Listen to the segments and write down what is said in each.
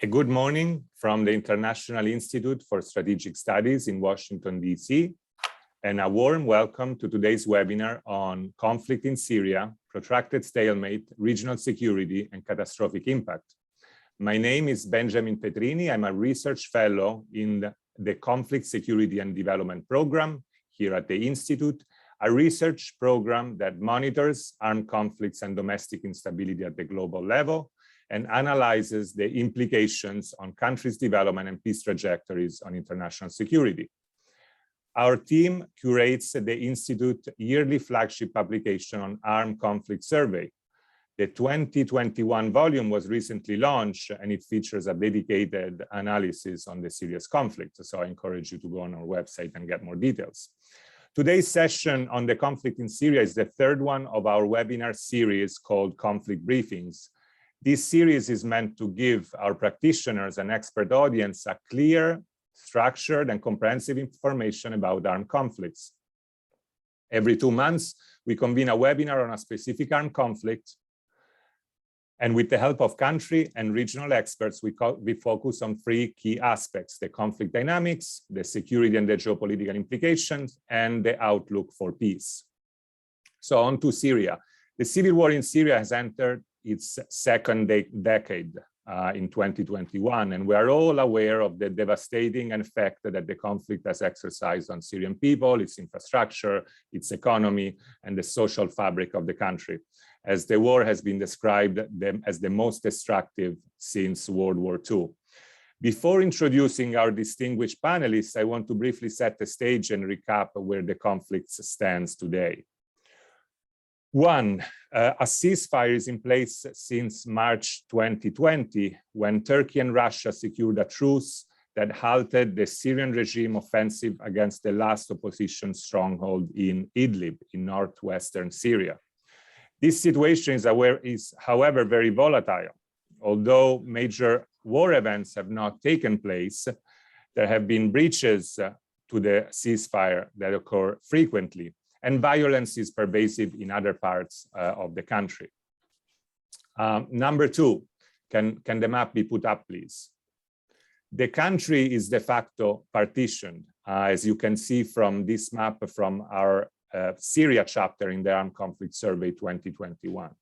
A good morning from the International Institute for Strategic Studies in Washington, D.C., and a warm welcome to today's webinar on conflict in Syria, protracted stalemate, regional security, and catastrophic impact. My name is Benjamin Petrini. I'm a research fellow in the Conflict, Security, and Development Program here at the Institute, a research program that monitors armed conflicts and domestic instability at the global level and analyzes the implications on countries' development and peace trajectories on international security. Our team curates the Institute yearly flagship publication on armed conflict survey. The 2021 volume was recently launched and it features a dedicated analysis on the Syria's conflict. So I encourage you to go on our website and get more details. Today's session on the conflict in Syria is the third one of our webinar series called Conflict Briefings. This series is meant to give our practitioners and expert audience a clear, structured, and comprehensive information about armed conflicts. Every 2 months, we convene a webinar on a specific armed conflict. And with the help of country and regional experts, we focus on 3 key aspects: the conflict dynamics, the security and the geopolitical implications, and the outlook for peace. So on to Syria. The civil war in Syria has entered its second decade in 2021, and we are all aware of the devastating effect that the conflict has exercised on Syrian people, its infrastructure, its economy, and the social fabric of the country, as the war has been described as the most destructive since World War II. Before introducing our distinguished panelists, I want to briefly set the stage and recap where the conflict stands today. 1, a ceasefire is in place since March 2020, when Turkey and Russia secured a truce that halted the Syrian regime offensive against the last opposition stronghold in Idlib, in northwestern Syria. This situation is, however, very volatile. Although major war events have not taken place, there have been breaches to the ceasefire that occur frequently, and violence is pervasive in other parts of the country. Number 2, can the map be put up, please? The country is de facto partitioned, as you can see from this map from our Syria chapter in the Armed Conflict Survey 2021.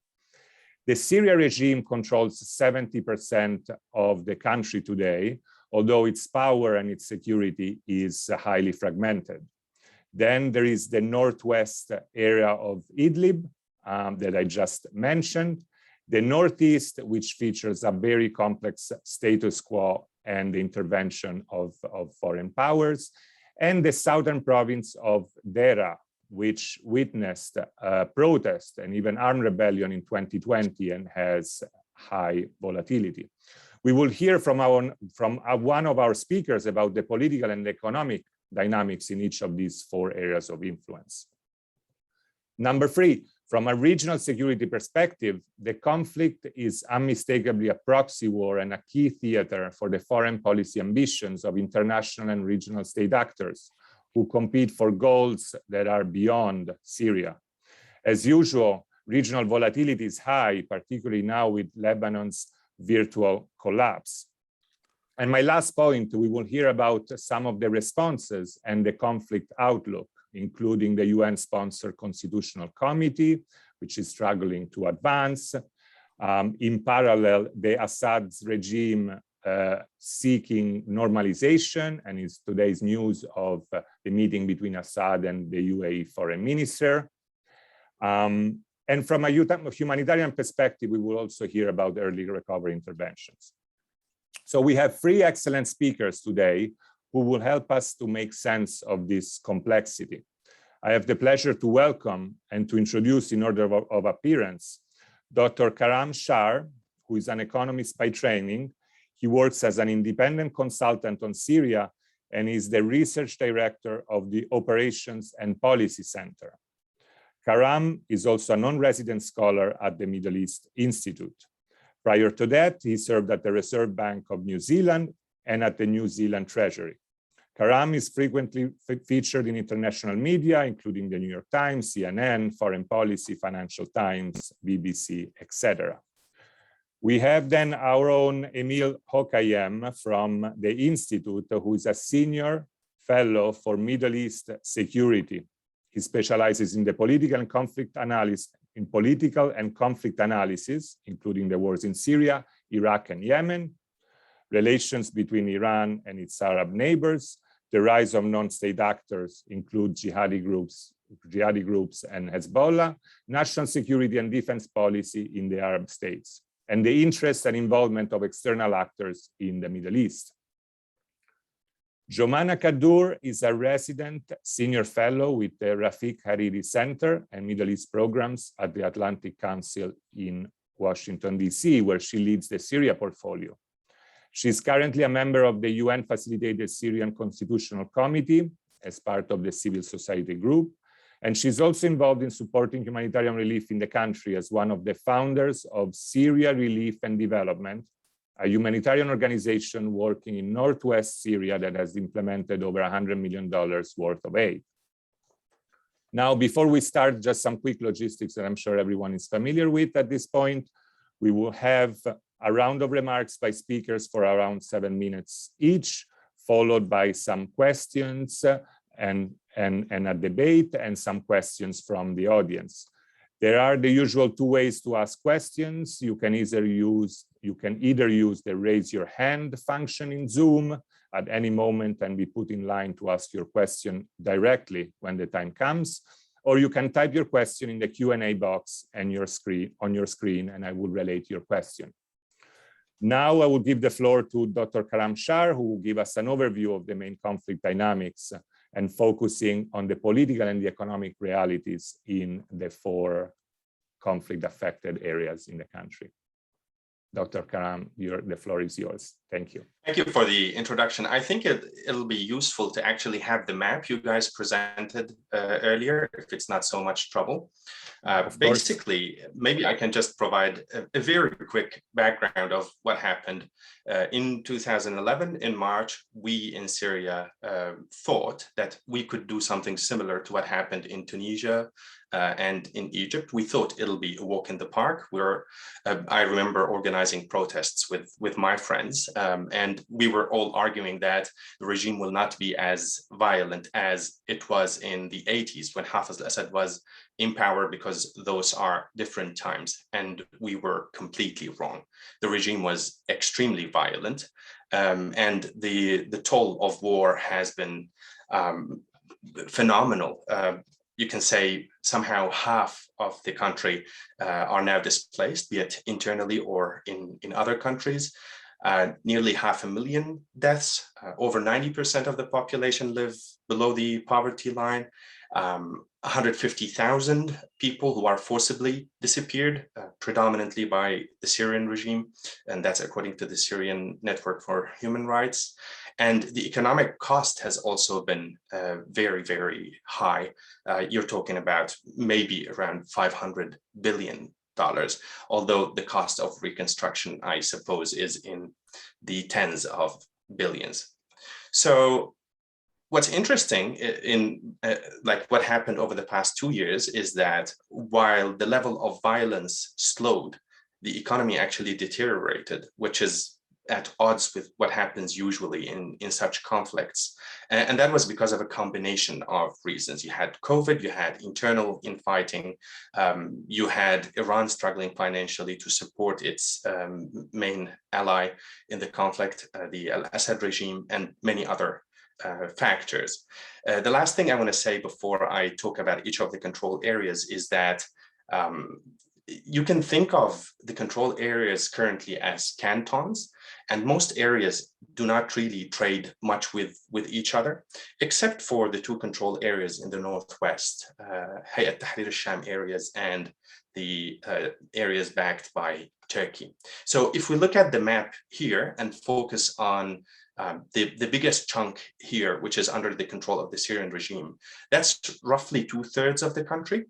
The Syria regime controls 70% of the country today, although its power and its security is highly fragmented. Then there is the northwest area of Idlib that I just mentioned, the northeast, which features a very complex status quo and the intervention of foreign powers, and the southern province of Dera, which witnessed protest and even armed rebellion in 2020 and has high volatility. We will hear from one of our speakers about the political and economic dynamics in each of these 4 areas of influence. Number 3, from a regional security perspective, the conflict is unmistakably a proxy war and a key theater for the foreign policy ambitions of international and regional state actors who compete for goals that are beyond Syria. As usual, regional volatility is high, particularly now with Lebanon's virtual collapse. And my last point, we will hear about some of the responses and the conflict outlook, including the UN-sponsored Constitutional Committee, which is struggling to advance. In parallel, the Assad's regime seeking normalization, and is today's news of the meeting between Assad and the UAE foreign minister. And from a humanitarian perspective, we will also hear about early recovery interventions. So we have 3 excellent speakers today who will help us to make sense of this complexity. I have the pleasure to welcome and to introduce in order of appearance, Dr. Karam Shar, who is an economist by training. He works as an independent consultant on Syria and is the research director of the Operations and Policy Center. Karam is also a non-resident scholar at the Middle East Institute. Prior to that, he served at the Reserve Bank of New Zealand and at the New Zealand Treasury. Karam is frequently featured in international media, including the New York Times, CNN, Foreign Policy, Financial Times, BBC, etc. We have then our own Emil Hokayem from the Institute, who is a senior fellow for Middle East security. He specializes in the political and conflict analysis, including the wars in Syria, Iraq, and Yemen, relations between Iran and its Arab neighbors, the rise of non-state actors, include jihadi groups and Hezbollah, national security and defense policy in the Arab states, and the interest and involvement of external actors in the Middle East. Jomana Kaddour is a resident senior fellow with the Rafiq Hariri Center and Middle East programs at the Atlantic Council in Washington, D.C., where she leads the Syria portfolio. She's currently a member of the UN-facilitated Syrian Constitutional Committee as part of the civil society group, and she's also involved in supporting humanitarian relief in the country as one of the founders of Syria Relief and Development, a humanitarian organization working in northwest Syria that has implemented over $100 million worth of aid. Now, before we start, just some quick logistics that I'm sure everyone is familiar with at this point. We will have a round of remarks by speakers for around 7 minutes each, followed by some questions and a debate and some questions from the audience. There are the usual 2 ways to ask questions. You can either use the raise your hand function in Zoom at any moment and be put in line to ask your question directly when the time comes, or you can type your question in the Q&A box and on your screen, and I will relate your question. Now I will give the floor to Dr. Karam Shar, who will give us an overview of the main conflict dynamics and focusing on the political and the economic realities in the 4 conflict-affected areas in the country. Dr. Karam, the floor is yours. Thank you. Thank you for the introduction. I think it'll be useful to actually have the map you guys presented earlier, if it's not so much trouble. Basically, maybe I can just provide a very quick background of what happened. In 2011, in March, we in Syria thought that we could do something similar to what happened in Tunisia and in Egypt. We thought it'll be a walk in the park. I remember organizing protests with my friends, and we were all arguing that the regime will not be as violent as it was in the 80s when Hafez al-Assad was in power, because those are different times, and we were completely wrong. The regime was extremely violent, and the toll of war has been phenomenal. You can say somehow half of the country are now displaced, be it internally or in other countries. Nearly 500,000 deaths. Over 90% of the population live below the poverty line. 150,000 people who are forcibly disappeared, predominantly by the Syrian regime, and that's according to the Syrian Network for Human Rights. And the economic cost has also been very, very high. You're talking about maybe around $500 billion, although the cost of reconstruction, I suppose, is in the tens of billions. So what's interesting in like what happened over the past 2 years is that while the level of violence slowed, the economy actually deteriorated, which is at odds with what happens usually in such conflicts. And that was because of a combination of reasons. You had COVID, you had internal infighting, you had Iran struggling financially to support its main ally in the conflict, the Assad regime, and many other factors. The last thing I want to say before I talk about each of the control areas is that you can think of the control areas currently as cantons, and most areas do not really trade much with each other, except for the 2 control areas in the northwest, Hayat Tahrir al-Sham areas and the areas backed by Turkey. So if we look at the map here and focus on the biggest chunk here, which is under the control of the Syrian regime, that's roughly 2/3 of the country.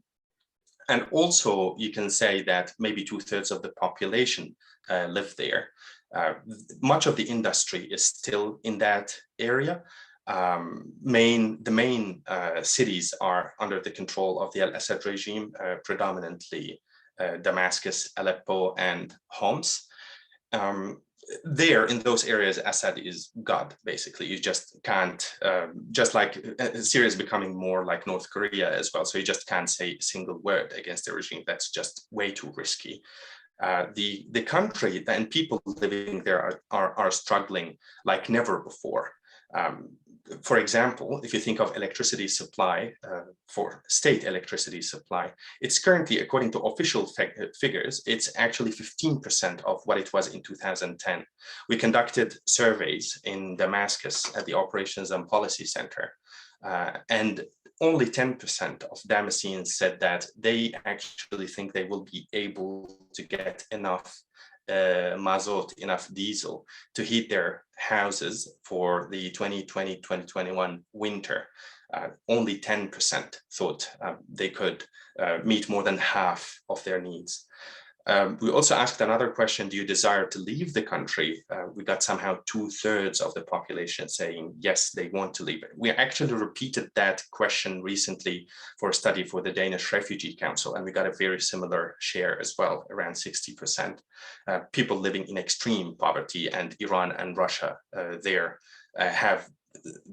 And also you can say that maybe 2/3 of the population live there. Much of the industry is still in that area. The main cities are under the control of the al-Assad regime, predominantly Damascus, Aleppo, and Homs. there in those areas, Assad is God, basically. You just can't, just like Syria is becoming more like North Korea as well. So you just can't say a single word against the regime. That's just way too risky. The country and people living there are struggling like never before. For example, if you think of electricity supply, for state electricity supply, it's currently, according to official figures, it's actually 15% of what it was in 2010. We conducted surveys in Damascus at the Operations and Policy Center, and only 10% of Damascenes said that they actually think they will be able to get enough mazot, enough diesel to heat their houses for the 2020-2021 winter. Only 10% thought they could meet more than half of their needs. We also asked another question, do you desire to leave the country? We got somehow 2/3 of the population saying, yes, they want to leave it. We actually repeated that question recently for a study for the Danish Refugee Council, and we got a very similar share as well, around 60%. People living in extreme poverty, and Iran and Russia there have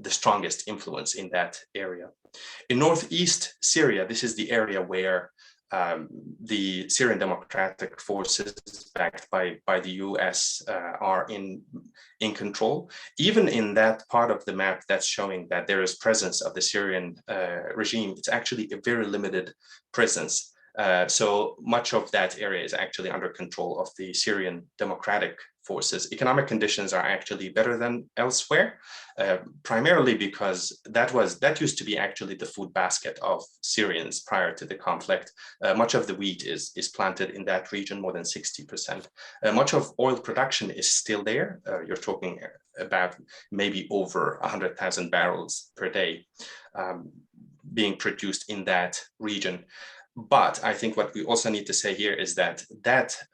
the strongest influence in that area. In northeast Syria, this is the area where the Syrian Democratic Forces, backed by the US, are in control. Even in that part of the map that's showing that there is presence of the Syrian regime, it's actually a very limited presence. So much of that area is actually under control of the Syrian Democratic Forces. Economic conditions are actually better than elsewhere, primarily because that used to be actually the food basket of Syrians prior to the conflict. Much of the wheat is planted in that region, more than 60%. Much of oil production is still there. You're talking about maybe over 100,000 barrels per day being produced in that region. But I think what we also need to say here is that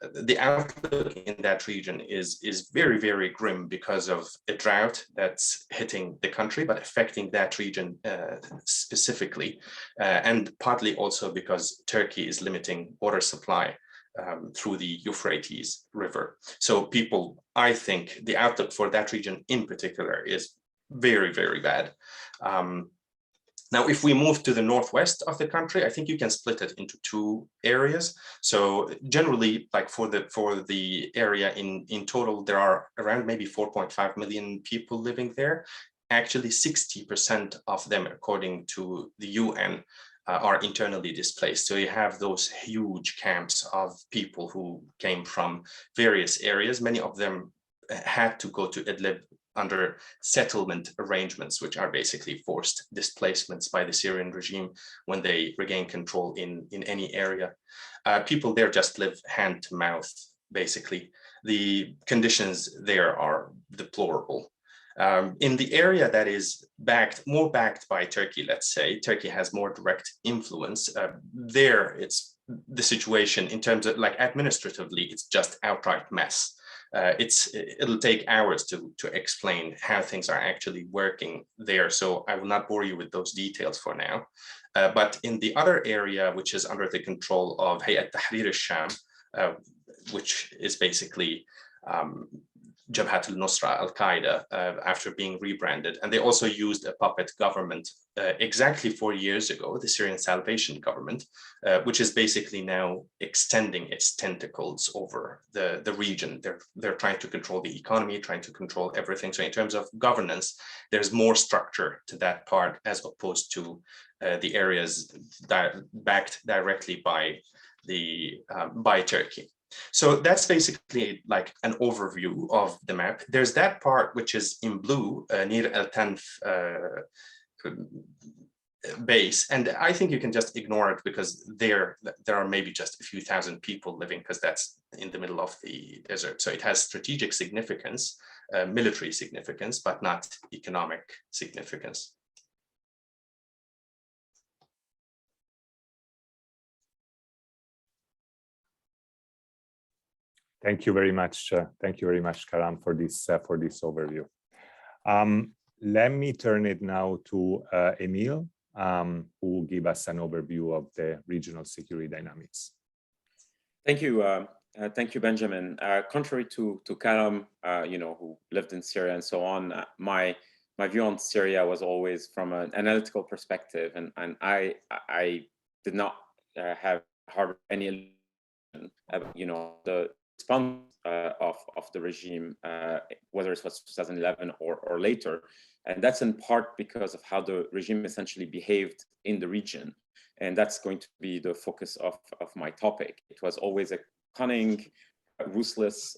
the outlook in that region is very, very grim because of a drought that's hitting the country, but affecting that region specifically, and partly also because Turkey is limiting water supply through the Euphrates River. So people, I think the outlook for that region in particular is very, very bad. Now, if we move to the northwest of the country, I think you can split it into two areas. So generally, like for the area in total, there are around maybe 4.5 million people living there. Actually, 60% of them, according to the UN, are internally displaced. So you have those huge camps of people who came from various areas. Many of them had to go to Idlib under settlement arrangements, which are basically forced displacements by the Syrian regime when they regain control in any area. People there just live hand to mouth, basically. The conditions there are deplorable. In the area that is more backed by Turkey, let's say, Turkey has more direct influence. There, it's the situation in terms of like administratively, it's just outright mess. It'll take hours to explain how things are actually working there. So I will not bore you with those details for now. But in the other area, which is under the control of Hayat Tahrir al-Sham, which is basically Jabhat al-Nusra, Al-Qaeda, after being rebranded. And they also used a puppet government exactly 4 years ago, the Syrian Salvation Government, which is basically now extending its tentacles over the region. They're trying to control the economy, trying to control everything. So in terms of governance, there's more structure to that part as opposed to the areas backed directly by Turkey. So that's basically like an overview of the map. There's that part which is in blue, near Al Tanf base, and I think you can just ignore it because there are maybe just a few thousand people living, because that's in the middle of the desert. So it has strategic significance, military significance, but not economic significance. Thank you very much. Thank you very much, Karam, for this overview. Let me turn it now to Emil, who will give us an overview of the regional security dynamics. Thank you, Thank you, Benjamin. Contrary to Karam, who lived in Syria and so on, my view on Syria was always from an analytical perspective, and I did not harbor any illusion about, the response of the regime, whether it was 2011 or later, and that's in part because of how the regime essentially behaved in the region, and that's going to be the focus of my topic. It was always a cunning, ruthless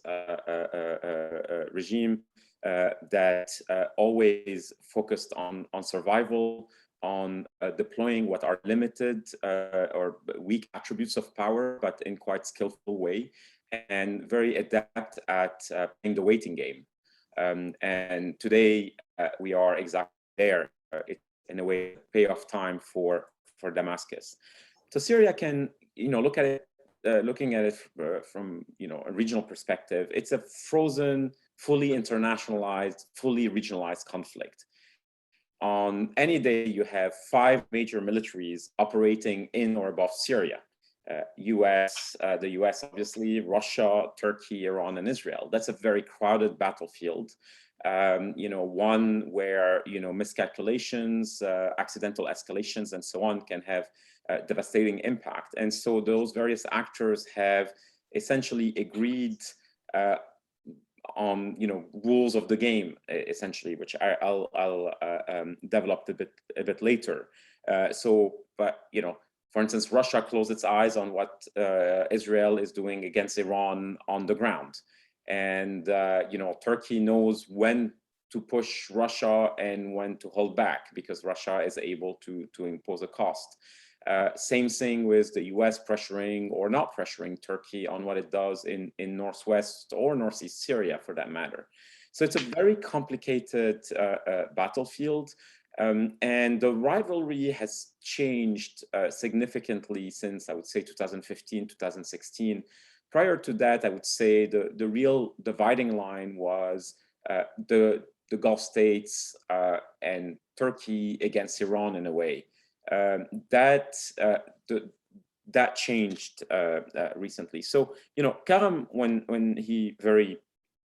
regime that always focused on survival, on deploying what are limited or weak attributes of power, but in quite skillful way, and very adept at playing the waiting game. And today we are exactly there. It's in a way payoff time for Damascus. So Syria can, look at it. Looking at it from a regional perspective, it's a frozen, fully internationalized, fully regionalized conflict. On any day, you have 5 major militaries operating in or above Syria: the US, obviously, Russia, Turkey, Iran, and Israel. That's a very crowded battlefield. One where miscalculations, accidental escalations, and so on can have devastating impact. And so those various actors have essentially agreed on rules of the game, essentially, which I'll develop a bit later. For instance, Russia closed its eyes on what Israel is doing against Iran on the ground. And Turkey knows when to push Russia and when to hold back, because Russia is able to impose a cost. Same thing with the US pressuring or not pressuring Turkey on what it does in northwest or northeast Syria, for that matter. So it's a very complicated battlefield. And the rivalry has changed significantly since, I would say, 2015, 2016. Prior to that, I would say the real dividing line was the Gulf states and Turkey against Iran in a way. That changed recently. So, Karam, when he very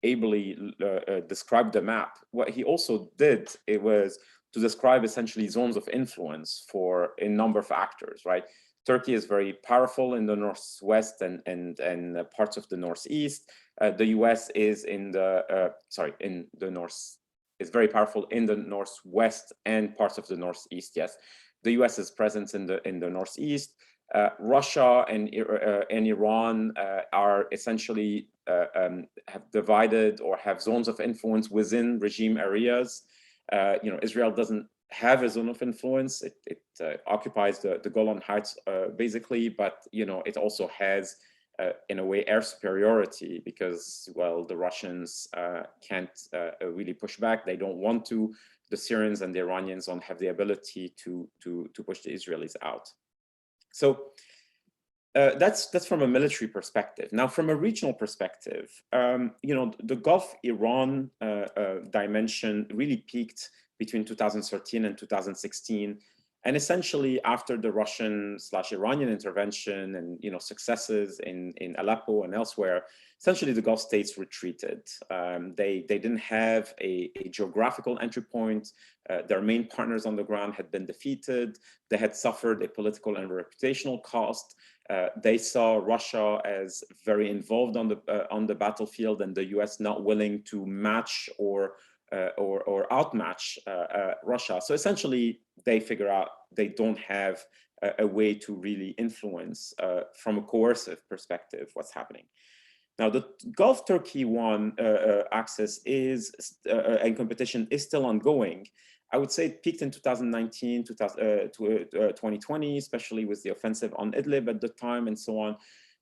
ably described the map, what he also did, it was to describe essentially zones of influence for a number of actors, right? Turkey is very powerful in the northwest and parts of the northeast. The US is in the north, is very powerful in the northwest and parts of the northeast. Yes, the US is present in the northeast. Russia and Iran are essentially have divided or have zones of influence within regime areas. Israel doesn't have a zone of influence. It occupies the Golan Heights basically, but it also has in a way air superiority because, well, the Russians can't really push back. They don't want to. The Syrians and the Iranians don't have the ability to push the Israelis out. So that's from a military perspective. Now, from a regional perspective, the Gulf Iran dimension really peaked between 2013 and 2016. And essentially after the Russian/Iranian intervention and successes in Aleppo and elsewhere, essentially the Gulf states retreated. They didn't have a geographical entry point. Their main partners on the ground had been defeated. They had suffered a political and reputational cost. They saw Russia as very involved on the battlefield, and the US not willing to match or outmatch Russia. So essentially, they figure out they don't have a way to really influence from a coercive perspective what's happening. Now, the Gulf Turkey one axis is and competition is still ongoing. I would say it peaked in 2019 to 2020, especially with the offensive on Idlib at the time and so on.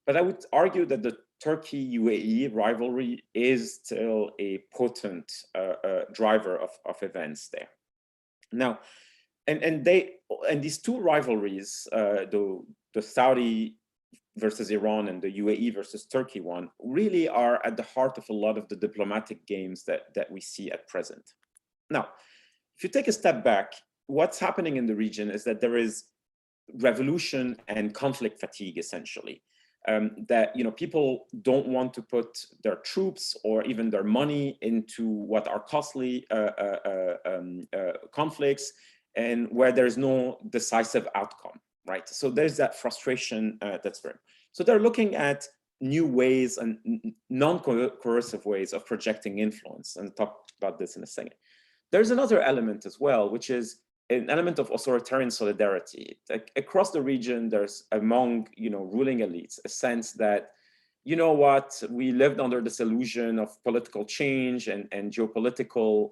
But I would argue that the Turkey-UAE rivalry is still a potent driver of events there. Now, and these two rivalries, the Saudi versus Iran and the UAE versus Turkey one, really are at the heart of a lot of the diplomatic games that we see at present. Now, if you take a step back, what's happening in the region is that there is revolution and conflict fatigue, essentially. that people don't want to put their troops or even their money into what are costly conflicts and where there's no decisive outcome, right? So there's that frustration that's very. So they're looking at new ways and non-coercive ways of projecting influence, and talk about this in a second. There's another element as well, which is an element of authoritarian solidarity. Across the region, there's among ruling elites a sense that, we lived under this illusion of political change and geopolitical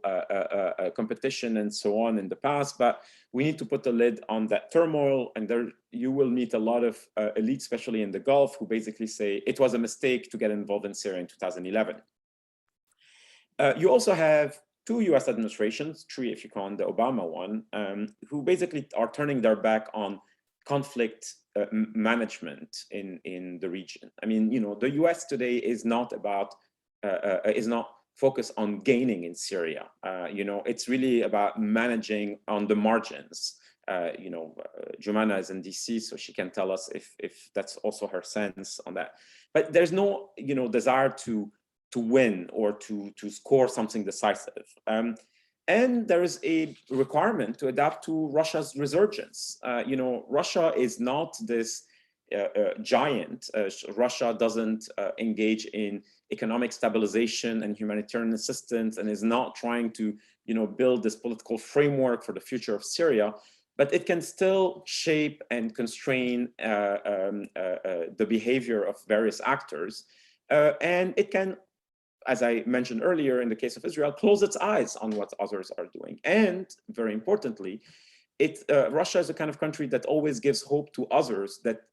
competition and so on in the past, but we need to put a lid on that turmoil. And there you will meet a lot of elites, especially in the Gulf, who basically say it was a mistake to get involved in Syria in 2011. You also have two US administrations, three if you count the Obama one, who basically are turning their back on conflict management in the region. I mean, the US today is not focused on gaining in Syria. It's really about managing on the margins. Jumana is in DC, so she can tell us if that's also her sense on that. But there's no, desire to win or to score something decisive. And there is a requirement to adapt to Russia's resurgence. Russia is not this giant. Russia doesn't engage in economic stabilization and humanitarian assistance, and is not trying to, build this political framework for the future of Syria. But it can still shape and constrain the behavior of various actors, and it can, as I mentioned earlier, in the case of Israel, close its eyes on what others are doing. And very importantly, Russia is a kind of country that always gives hope to others that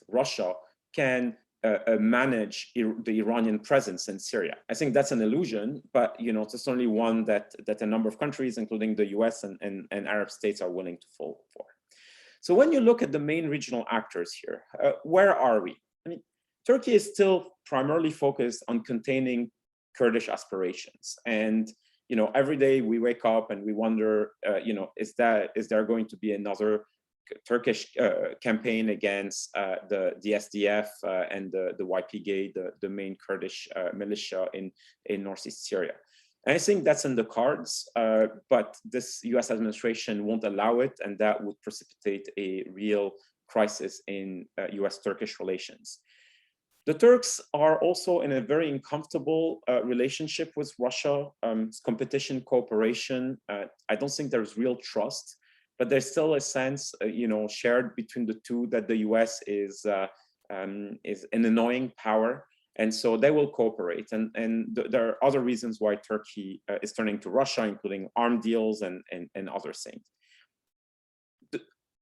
Russia, can manage the Iranian presence in Syria. I think that's an illusion, but it's only one that a number of countries, including the US and Arab states, are willing to fall for. So when you look at the main regional actors here, where are we? I mean, Turkey is still primarily focused on containing Kurdish aspirations, and every day we wake up and we wonder, is there going to be another Turkish campaign against the SDF and the YPG, the main Kurdish militia in northeast Syria? And I think that's in the cards, but this US administration won't allow it, and that would precipitate a real crisis in US-Turkish relations. The Turks are also in a very uncomfortable relationship with Russia. Competition, cooperation. I don't think there's real trust, but there's still a sense, shared between the two, that the US is an annoying power, and so they will cooperate. And there are other reasons why Turkey is turning to Russia, including arm deals and other things.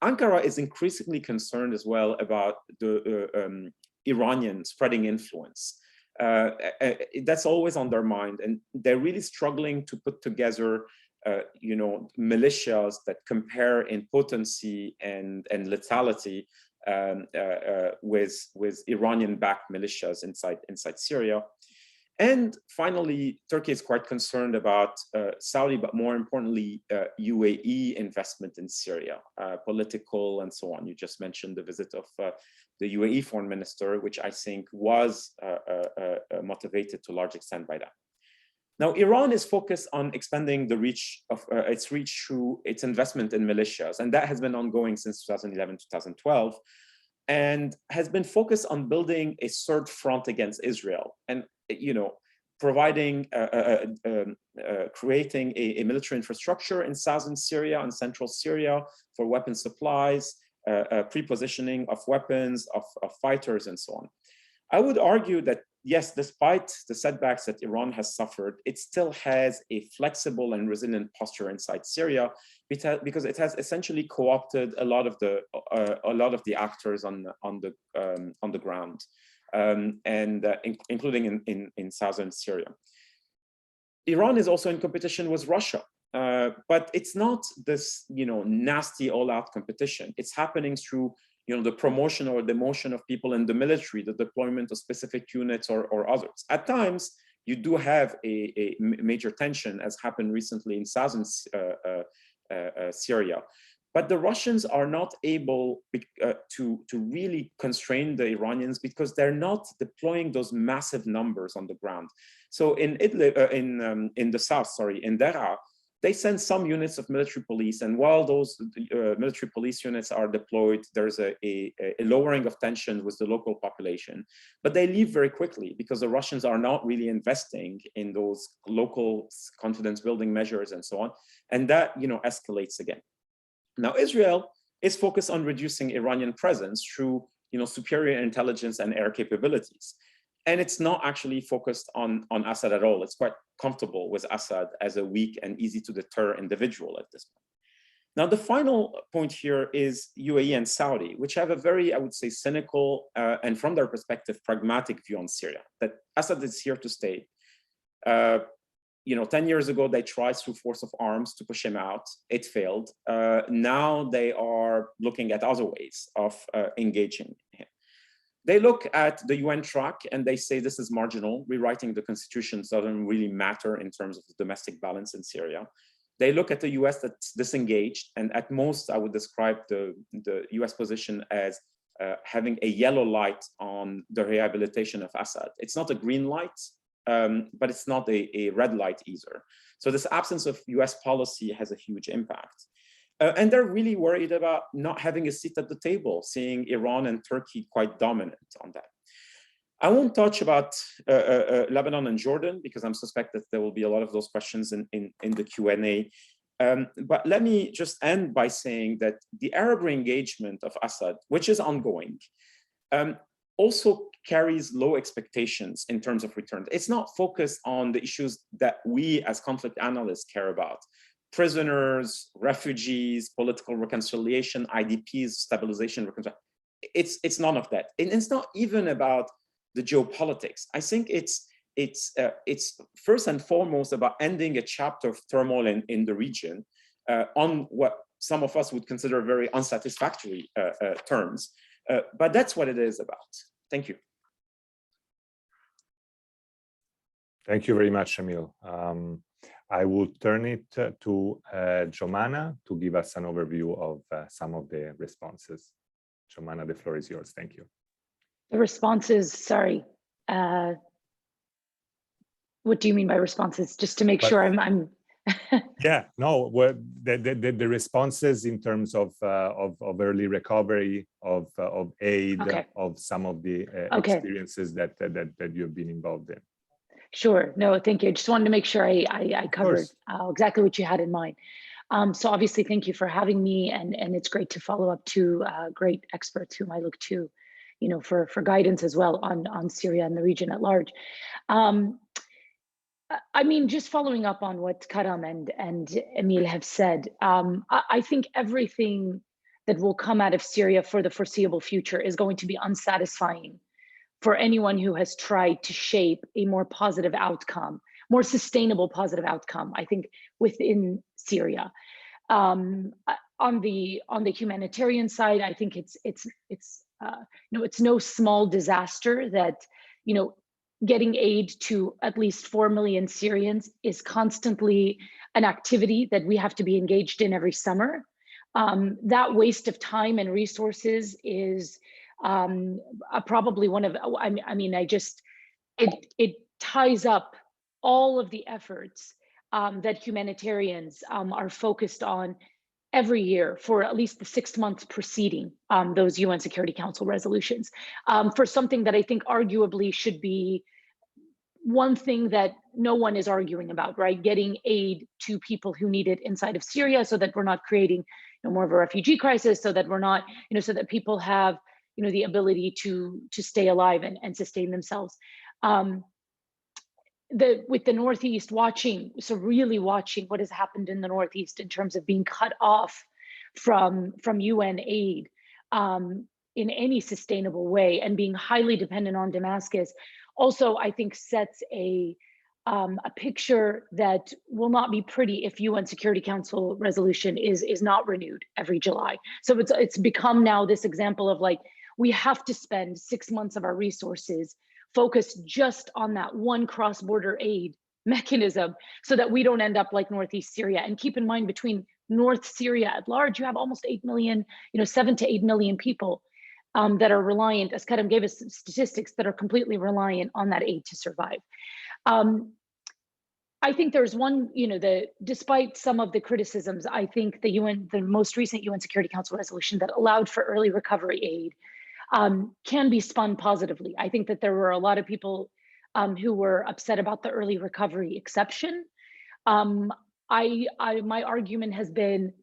Ankara is increasingly concerned as well about the Iranian spreading influence. That's always on their mind, and they're really struggling to put together, militias that compare in potency and lethality with Iranian-backed militias inside Syria. And finally, Turkey is quite concerned about Saudi, but more importantly, UAE investment in Syria, political and so on. You just mentioned the visit of the UAE foreign minister, which I think was motivated to a large extent by that. Now, Iran is focused on expanding the reach of its reach through its investment in militias, and that has been ongoing since 2011, 2012, and has been focused on building a third front against Israel, and providing, creating a military infrastructure in southern Syria and central Syria for weapon supplies, pre-positioning of weapons, of fighters, and so on. I would argue that, yes, despite the setbacks that Iran has suffered, it still has a flexible and resilient posture inside Syria, because it has essentially co-opted a lot of the actors on the ground, including in southern Syria. Iran is also in competition with Russia, but it's not this nasty all-out competition. It's happening through the promotion or demotion of people in the military, the deployment of specific units or others. At times, you do have a major tension, as happened recently in southern Syria. But the Russians are not able to really constrain the Iranians because they're not deploying those massive numbers on the ground. So in Idlib, in the south, sorry, in Daraa, they send some units of military police, and while those military police units are deployed, there's a lowering of tension with the local population. But they leave very quickly because the Russians are not really investing in those local confidence building measures and so on, and that escalates again. Now Israel is focused on reducing Iranian presence through superior intelligence and air capabilities. And it's not actually focused on Assad at all. It's quite comfortable with Assad as a weak and easy to deter individual at this point. Now, the final point here is UAE and Saudi, which have a very, I would say, cynical and from their perspective, pragmatic view on Syria, that Assad is here to stay. 10 years ago, they tried through force of arms to push him out. It failed. Now they are looking at other ways of engaging him. They look at the UN track and they say this is marginal. Rewriting the constitution doesn't really matter in terms of the domestic balance in Syria. They look at the US that's disengaged, and at most I would describe the US position as having a yellow light on the rehabilitation of Assad. It's not a green light, but it's not a red light either. So this absence of US policy has a huge impact. And they're really worried about not having a seat at the table, seeing Iran and Turkey quite dominant on that. I won't touch about Lebanon and Jordan because I'm suspect that there will be a lot of those questions in the Q&A. But let me just end by saying that the Arab re-engagement of Assad, which is ongoing, also carries low expectations in terms of returns. It's not focused on the issues that we as conflict analysts care about. Prisoners, refugees, political reconciliation, IDPs, stabilization, reconciliation. It's none of that. And it's not even about the geopolitics. I think it's first and foremost about ending a chapter of turmoil in the region on what some of us would consider very unsatisfactory terms. But that's what it is about. Thank you. Thank you very much, Shamil. I will turn it to Jomana to give us an overview of some of the responses. Jomana, the floor is yours. Thank you. The responses, sorry. What do you mean by responses? Just to make sure I'm Yeah, no, the responses in terms of early recovery, of aid, okay, of some of the experiences that you've been involved in. Sure. No, thank you. I just wanted to make sure I covered exactly what you had in mind. So obviously, thank you for having me, and it's great to follow up to great experts whom I look to, for guidance as well on Syria and the region at large. I mean, just following up on what Karam and Emil have said, I think everything that will come out of Syria for the foreseeable future is going to be unsatisfying for anyone who has tried to shape a more positive outcome, more sustainable positive outcome, I think, within Syria. On the humanitarian side, I think it's no small disaster that, getting aid to at least 4 million Syrians is constantly an activity that we have to be engaged in every summer. That waste of time and resources is probably one of, it ties up all of the efforts that humanitarians are focused on every year for at least the 6 months preceding those UN Security Council resolutions, for something that I think arguably should be one thing that no one is arguing about, right? Getting aid to people who need it inside of Syria so that we're not creating more of a refugee crisis, so that we're not, so that people have, the ability to stay alive and sustain themselves. With the Northeast really watching what has happened in the Northeast in terms of being cut off from UN aid in any sustainable way and being highly dependent on Damascus, also I think sets a picture that will not be pretty if UN Security Council resolution is not renewed every July. So it's become now this example of like, we have to spend 6 months of our resources focused just on that one cross-border aid mechanism so that we don't end up like Northeast Syria. And keep in mind, between North Syria at large, you have almost 8 million, 7 to 8 million people that are reliant, as Karim gave us statistics, that are completely reliant on that aid to survive. I think there's one, despite some of the criticisms, I think the most recent UN Security Council resolution that allowed for early recovery aid can be spun positively. I think that there were a lot of people who were upset about the early recovery exception. My argument has been,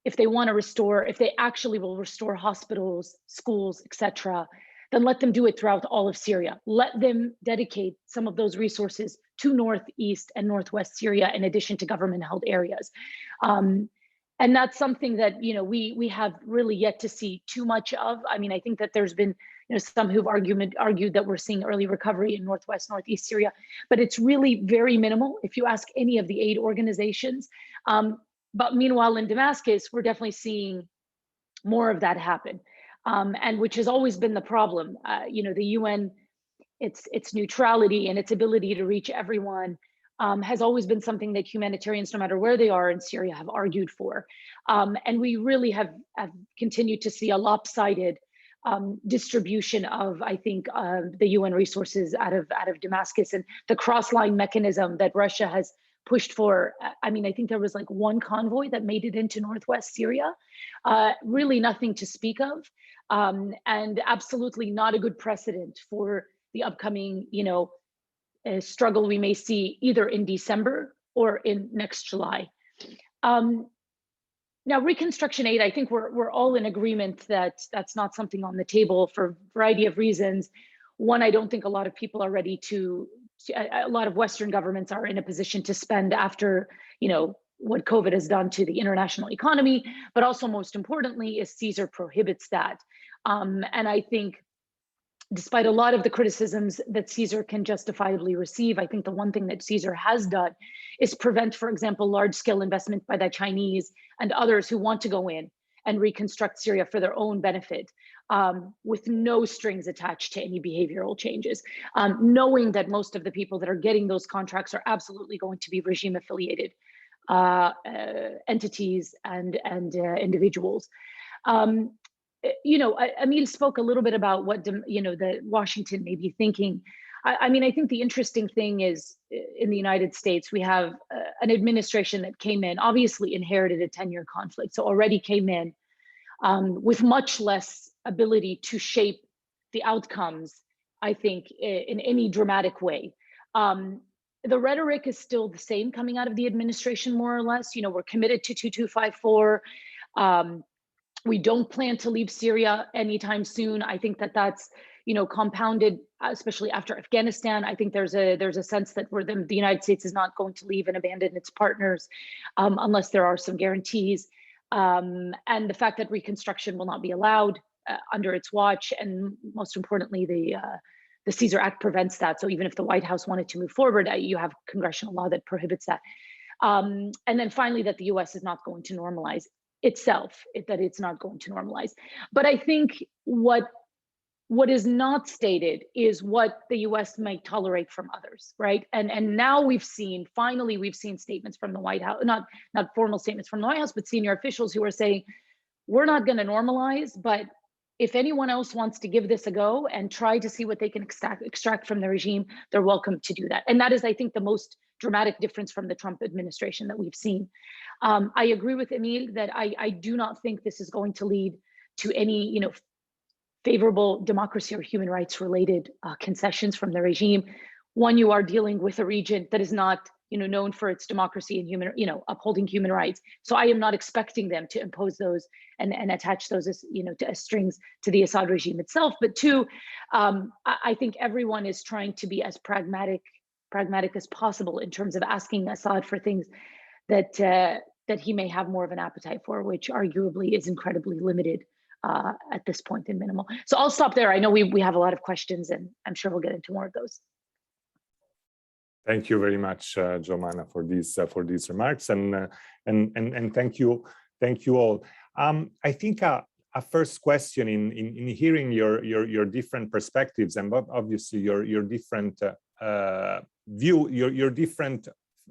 if they want to restore, if they actually will restore hospitals, schools, etc., then let them do it throughout all of Syria. Let them dedicate some of those resources to northeast and northwest Syria, in addition to government-held areas. And that's something that we have really yet to see too much of. I mean, I think that there's been some who've argued that we're seeing early recovery in northwest, northeast Syria, but it's really very minimal if you ask any of the aid organizations. But meanwhile, in Damascus, we're definitely seeing more of that happen, and which has always been the problem. The UN, its neutrality and its ability to reach everyone has always been something that humanitarians, no matter where they are in Syria, have argued for. And we really have continued to see a lopsided distribution of, I think, the UN resources out of Damascus, and the cross-line mechanism that Russia has pushed for. I mean, I think there was like one convoy that made it into northwest Syria, really nothing to speak of, and absolutely not a good precedent for the upcoming, struggle we may see either in December or in next July. Now, reconstruction aid, I think we're all in agreement that that's not something on the table for a variety of reasons. One, I don't think a lot of people are ready a lot of Western governments are in a position to spend after, what COVID has done to the international economy, but also most importantly is Caesar prohibits that. And I think despite a lot of the criticisms that Caesar can justifiably receive, I think the one thing that Caesar has done is prevent, for example, large-scale investment by the Chinese and others who want to go in and reconstruct Syria for their own benefit, with no strings attached to any behavioral changes, knowing that most of the people that are getting those contracts are absolutely going to be regime-affiliated entities and individuals. Emil spoke a little bit about what the Washington may be thinking. I mean, I think the interesting thing is in the United States, we have an administration that came in, obviously inherited a 10-year conflict, so already came in with much less ability to shape the outcomes, I think, in any dramatic way. The rhetoric is still the same coming out of the administration, more or less. We're committed to 2254. We don't plan to leave Syria anytime soon. I think that that's, compounded, especially after Afghanistan. I think there's a sense that the United States is not going to leave and abandon its partners unless there are some guarantees. And the fact that reconstruction will not be allowed under its watch, and most importantly, the Caesar Act prevents that. So even if the White House wanted to move forward, you have congressional law that prohibits that. And then finally, that the US is not going to normalize itself, that it's not going to normalize. But I think what is not stated is what the US might tolerate from others, right? And now finally we've seen statements from the White House, not formal statements from the White House, but senior officials who are saying, we're not going to normalize, but if anyone else wants to give this a go and try to see what they can extract from the regime, they're welcome to do that. And that is, I think, the most dramatic difference from the Trump administration that we've seen. I agree with Emil that I do not think this is going to lead to any, favorable democracy or human rights related concessions from the regime. One, you are dealing with a region that is not, known for its democracy and upholding human rights. So I am not expecting them to impose those and attach those as, as strings to the Assad regime itself. But two, I think everyone is trying to be as pragmatic as possible in terms of asking Assad for things that he may have more of an appetite for, which arguably is incredibly limited at this point and minimal. So I'll stop there. I know we have a lot of questions, and I'm sure we'll get into more of those. Thank you very much, Jomana, for these remarks, and thank you all. I think a first question in hearing your different perspectives, and obviously your different your different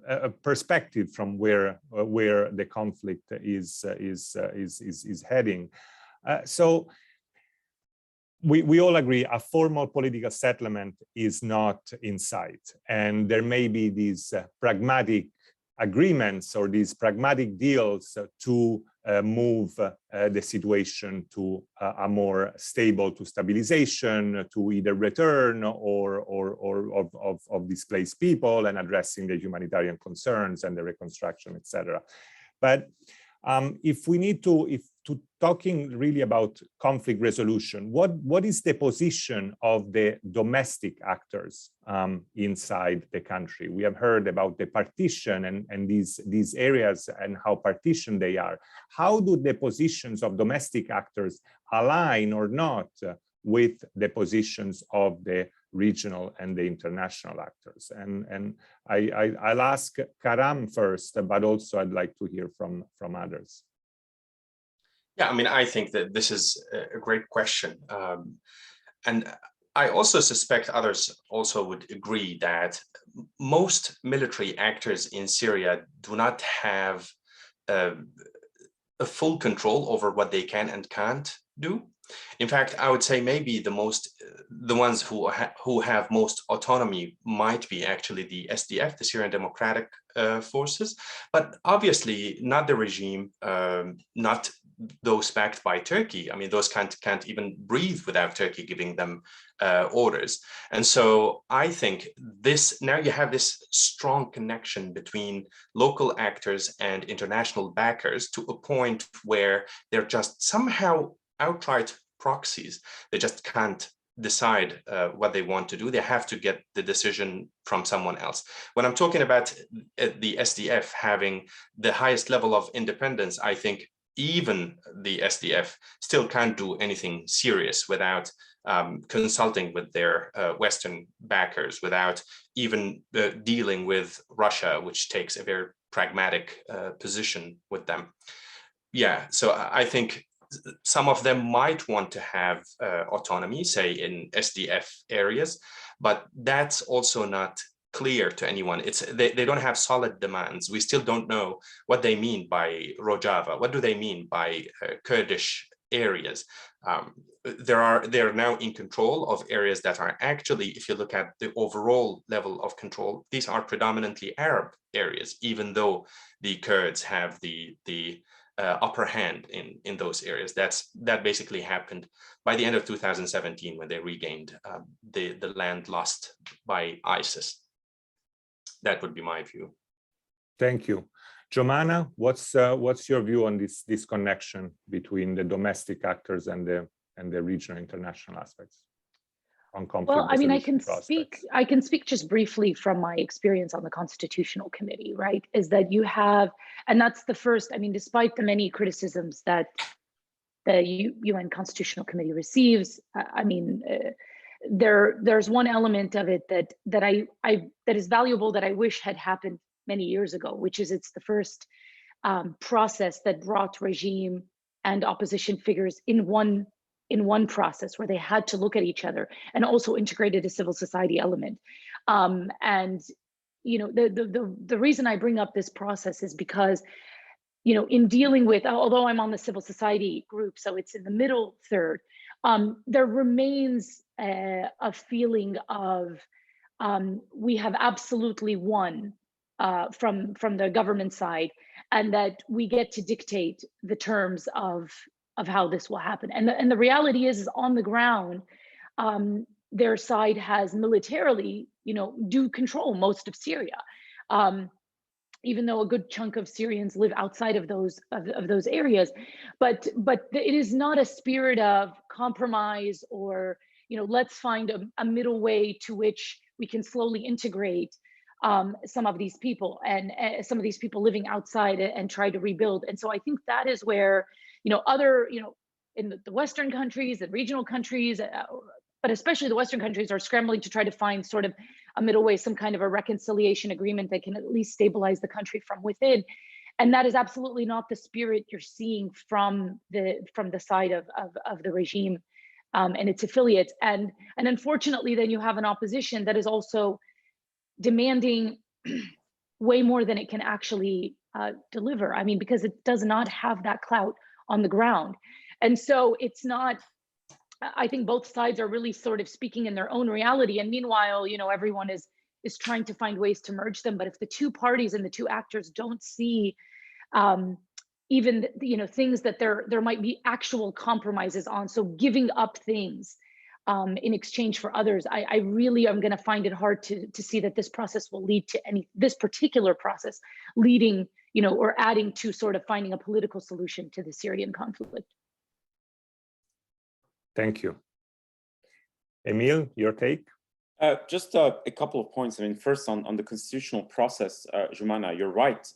a perspective from where the conflict is heading. So we all agree a formal political settlement is not in sight, and there may be these pragmatic agreements or these pragmatic deals to move the situation to a more stable, to stabilization, to either return or of displaced people, and addressing the humanitarian concerns and the reconstruction, etc. But if we need to, talking really about conflict resolution, what is the position of the domestic actors inside the country? We have heard about the partition and these areas and how partitioned they are. How do the positions of domestic actors align or not with the positions of the regional and the international actors? And I'll ask Karam first, but also I'd like to hear from others. Yeah, I mean, I think that this is a great question. And I also suspect others also would agree that most military actors in Syria do not have a full control over what they can and can't do. In fact, I would say maybe the ones who have most autonomy might be actually the SDF, the Syrian Democratic Forces, but obviously not the regime, not those backed by Turkey. I mean, those can't even breathe without Turkey giving them orders. And so I think now you have this strong connection between local actors and international backers to a point where they're just somehow outright proxies. They just can't decide what they want to do. They have to get the decision from someone else. When I'm talking about the SDF having the highest level of independence, I think even the SDF still can't do anything serious without consulting with their Western backers, without even dealing with Russia, which takes a very pragmatic position with them. Yeah, so I think some of them might want to have autonomy, say in SDF areas, but that's also not clear to anyone. They don't have solid demands. We still don't know what they mean by Rojava. What do they mean by Kurdish areas? They're now in control of areas that are actually, if you look at the overall level of control, these are predominantly Arab areas, even though the Kurds have the upper hand in those areas. That basically happened by the end of 2017 when they regained the land lost by ISIS. That would be my view. Thank you. Jomana, what's your view on this connection between the domestic actors and the regional international aspects on conflict? Well, I mean, I can speak just briefly from my experience on the Constitutional Committee, right? Is that you have, and that's the first, I mean, despite the many criticisms that the UN Constitutional Committee receives, I mean, there's one element of it that is valuable that I wish had happened many years ago, which is it's the first process that brought regime and opposition figures in one process where they had to look at each other, and also integrated a civil society element. And you know, the reason I bring up this process is because, you know, in dealing with, although I'm on the civil society group, so it's in the middle third, there remains a feeling of we have absolutely won from the government side, and that we get to dictate the terms of how this will happen. And the reality is on the ground, their side has militarily, you know, do control most of Syria, even though a good chunk of Syrians live outside of those areas. But it is not a spirit of compromise or, you know, let's find a middle way to which we can slowly integrate some of these people and some of these people living outside and try to rebuild. And so I think that is where, you know, in the Western countries and regional countries, but especially the Western countries, are scrambling to try to find sort of a middle way, some kind of a reconciliation agreement that can at least stabilize the country from within. And that is absolutely not the spirit you're seeing from the side of the regime and its affiliates. And unfortunately, then you have an opposition that is also demanding way more than it can actually deliver. I mean, because it does not have that clout on the ground. And so it's not, I think both sides are really sort of speaking in their own reality. And meanwhile, you know, everyone is trying to find ways to merge them. But if the two parties and the two actors don't see even, you know, things that there might be actual compromises on, so giving up things in exchange for others, I really am going to find it hard to see that this process will lead to this particular process leading, you know, or adding to sort of finding a political solution to the Syrian conflict. Thank you. Emil, your take? Just a couple of points. I mean, first on the constitutional process, Jumana, you're right.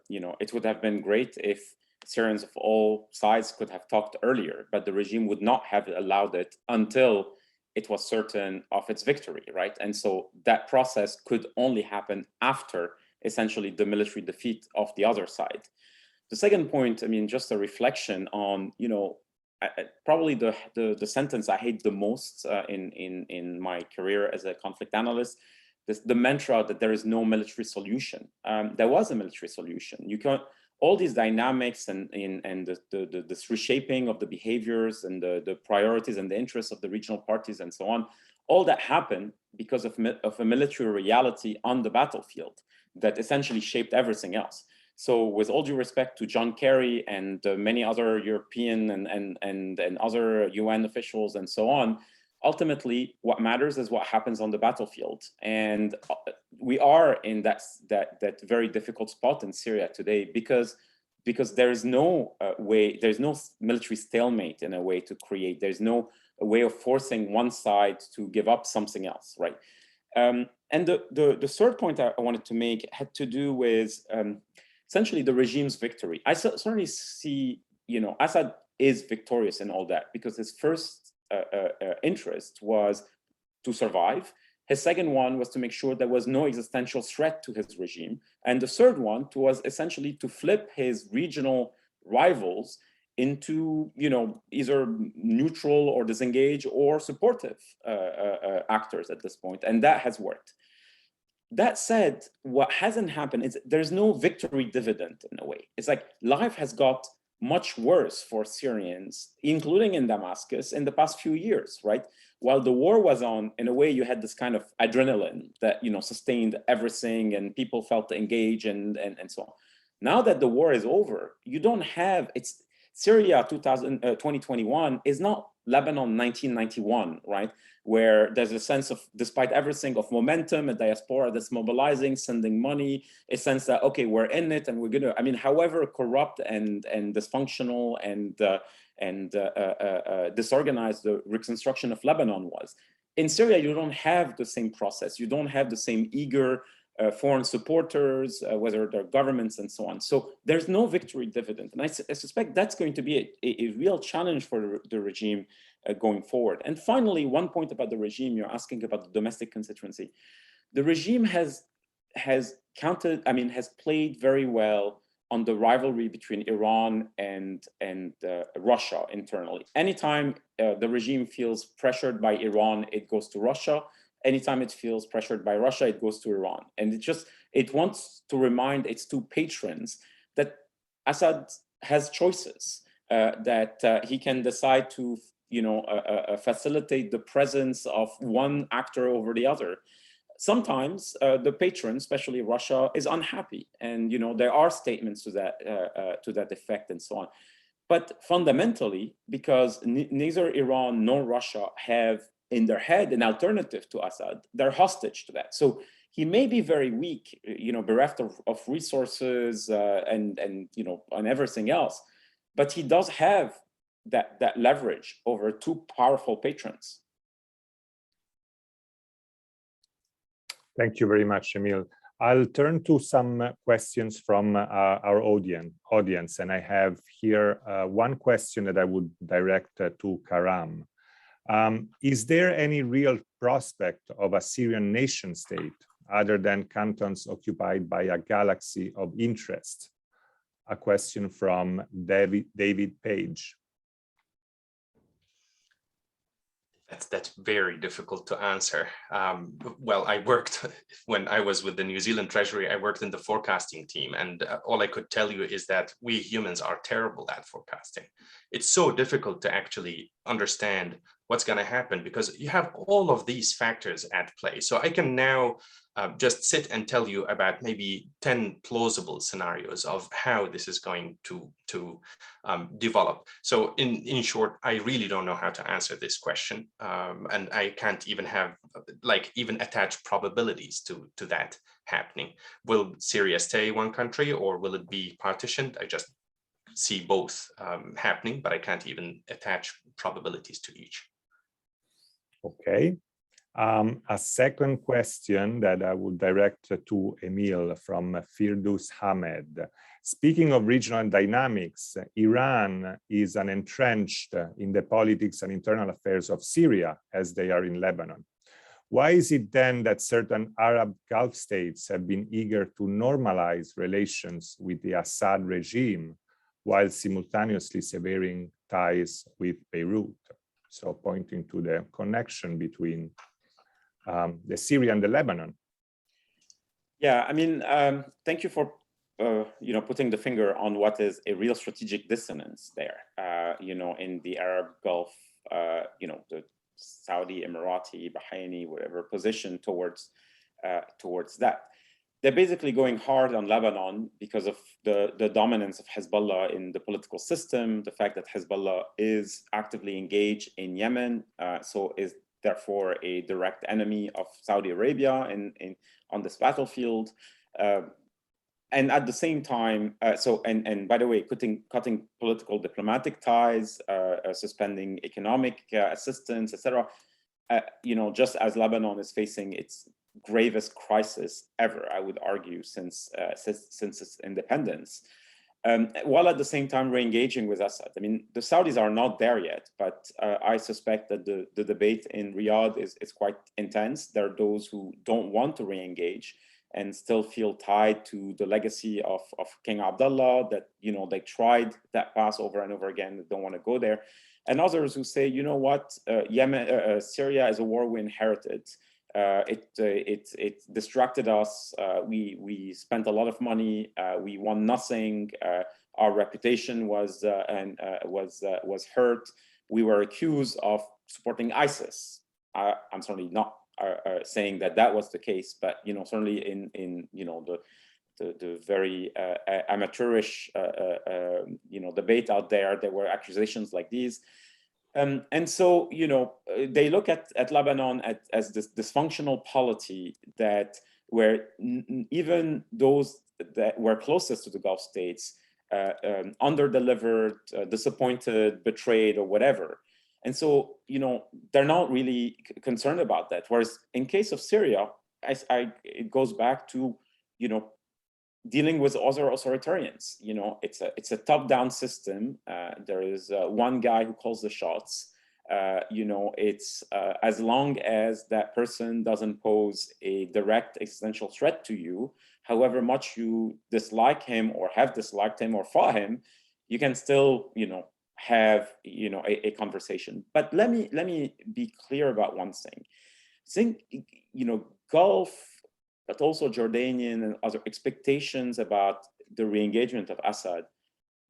You know, it would have been great if Syrians of all sides could have talked earlier, but the regime would not have allowed it until it was certain of its victory, right? And so that process could only happen after essentially the military defeat of the other side. The second point, I mean, just a reflection on, you know, probably the sentence I hate the most in my career as a conflict analyst, the mantra that there is no military solution. There was a military solution. You can all these dynamics and this reshaping of the behaviors and the priorities and the interests of the regional parties and so on. All that happened because of a military reality on the battlefield that essentially shaped everything else. So with all due respect to John Kerry and many other European and other UN officials and so on, ultimately what matters is what happens on the battlefield. And we are in that very difficult spot in Syria today because there is no way, there's no military stalemate in a way to create, there's no way of forcing one side to give up something else, right? And the third point I wanted to make had to do with essentially the regime's victory. I certainly see, you know, Assad is victorious in all that because his first interest was to survive. His second one was to make sure there was no existential threat to his regime. And the third one was essentially to flip his regional rivals into, you know, either neutral or disengaged or supportive actors at this point. And that has worked. That said, what hasn't happened is there's no victory dividend in a way. It's like life has got much worse for Syrians, including in Damascus, in the past few years, right? While the war was on, in a way, you had this kind of adrenaline that, you know, sustained everything and people felt engaged and so on. Now that the war is over, you don't have, it's Syria 2021 is not Lebanon 1991, right? Where there's a sense of, despite everything, of momentum, a diaspora that's mobilizing, sending money, a sense that, okay, we're in it and we're gonna, I mean, however corrupt and dysfunctional and disorganized the reconstruction of Lebanon was. In Syria, you don't have the same process. You don't have the same eager foreign supporters, whether they're governments and so on. So there's no victory dividend. And I suspect that's going to be a real challenge for the regime going forward. And finally, one point about the regime, you're asking about the domestic constituency. The regime has played very well on the rivalry between Iran and Russia internally. Anytime the regime feels pressured by Iran, it goes to Russia. Anytime it feels pressured by Russia, it goes to Iran. And it wants to remind its two patrons that Assad has choices, that he can decide to, you know, facilitate the presence of one actor over the other. Sometimes the patron, especially Russia, is unhappy. And, you know, there are statements to that effect and so on. But fundamentally, because neither Iran nor Russia have in their head an alternative to Assad, they're hostage to that. So he may be very weak, you know, bereft of resources and you know, and everything else, but he does have that leverage over two powerful patrons. Thank you very much, Emil. I'll turn to some questions from our audience, and I have here one question that I would direct to Karam. Is there any real prospect of a Syrian nation state other than cantons occupied by a galaxy of interest? A question from David Page. That's very difficult to answer. Well, I worked, when I was with the New Zealand Treasury, I worked in the forecasting team. And all I could tell you is that we humans are terrible at forecasting. It's so difficult to actually understand what's going to happen because you have all of these factors at play. So I can now just sit and tell you about maybe 10 plausible scenarios of how this is going to develop. So in short, I really don't know how to answer this question. And I can't even have, even attach probabilities to that happening. Will Syria stay one country or will it be partitioned? I just see both happening, but I can't even attach probabilities to each. Okay. A second question that I would direct to Emil from Firdous Hamed. Speaking of regional dynamics, Iran is entrenched in the politics and internal affairs of Syria as they are in Lebanon. Why is it then that certain Arab Gulf states have been eager to normalize relations with the Assad regime while simultaneously severing ties with Beirut? So pointing to the connection between the Syria and the Lebanon. Yeah, I mean, thank you for putting the finger on what is a real strategic dissonance there. In the Arab Gulf, the Saudi, Emirati, Bahraini, whatever position towards that. They're basically going hard on Lebanon because of the dominance of Hezbollah in the political system, the fact that Hezbollah is actively engaged in Yemen, so is therefore a direct enemy of Saudi Arabia on this battlefield. And at the same time, and by the way, cutting political diplomatic ties, suspending economic assistance, etc. Just as Lebanon is facing its gravest crisis ever, I would argue, since its independence, while at the same time re-engaging with Assad. I mean, the Saudis are not there yet, but I suspect that the debate in Riyadh is quite intense. There are those who don't want to re-engage and still feel tied to the legacy of King Abdullah, that they tried that path over and over again, they don't want to go there. And others who say, you know what, Syria is a war we inherited. It distracted us. We spent a lot of money. We won nothing. Our reputation was hurt. We were accused of supporting ISIS. I'm certainly not saying that was the case, but certainly in the very amateurish debate out there were accusations like these. And so, they look at Lebanon as this dysfunctional polity where even those that were closest to the Gulf states under-delivered, disappointed, betrayed, or whatever. And so, they're not really concerned about that. Whereas in case of Syria, it goes back to, dealing with other authoritarians. It's a top-down system. There is one guy who calls the shots. It's as long as that person doesn't pose a direct existential threat to you, however much you dislike him or have disliked him or fought him, you can still, have a conversation. But let me be clear about one thing. I think Gulf, but also Jordanian and other expectations about the re-engagement of Assad,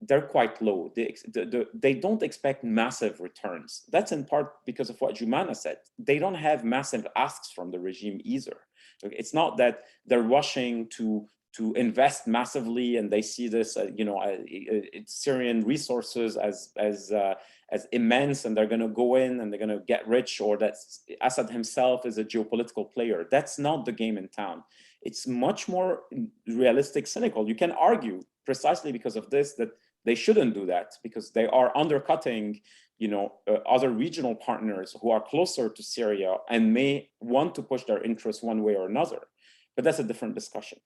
they're quite low. They don't expect massive returns. That's in part because of what Jumana said. They don't have massive asks from the regime either. It's not that they're rushing to invest massively and they see this, Syrian resources as immense and they're going to go in and they're going to get rich, or that Assad himself is a geopolitical player. That's not the game in town. It's much more realistic, cynical. You can argue precisely because of this that they shouldn't do that because they are undercutting, other regional partners who are closer to Syria and may want to push their interests one way or another. But that's a different discussion.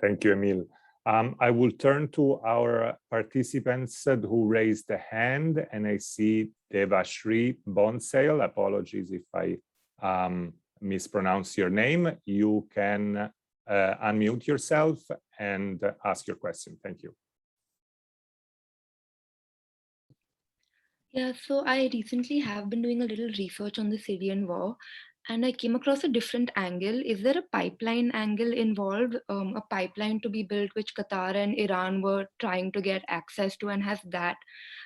Thank you, Emil. I will turn to our participants who raised a hand, and I see Devashri Bonsale. Apologies if I mispronounce your name. You can unmute yourself and ask your question. Thank you. Yeah, so I recently have been doing a little research on the Syrian war, and I came across a different angle. Is there a pipeline angle involved, a pipeline to be built which Qatar and Iran were trying to get access to, and has that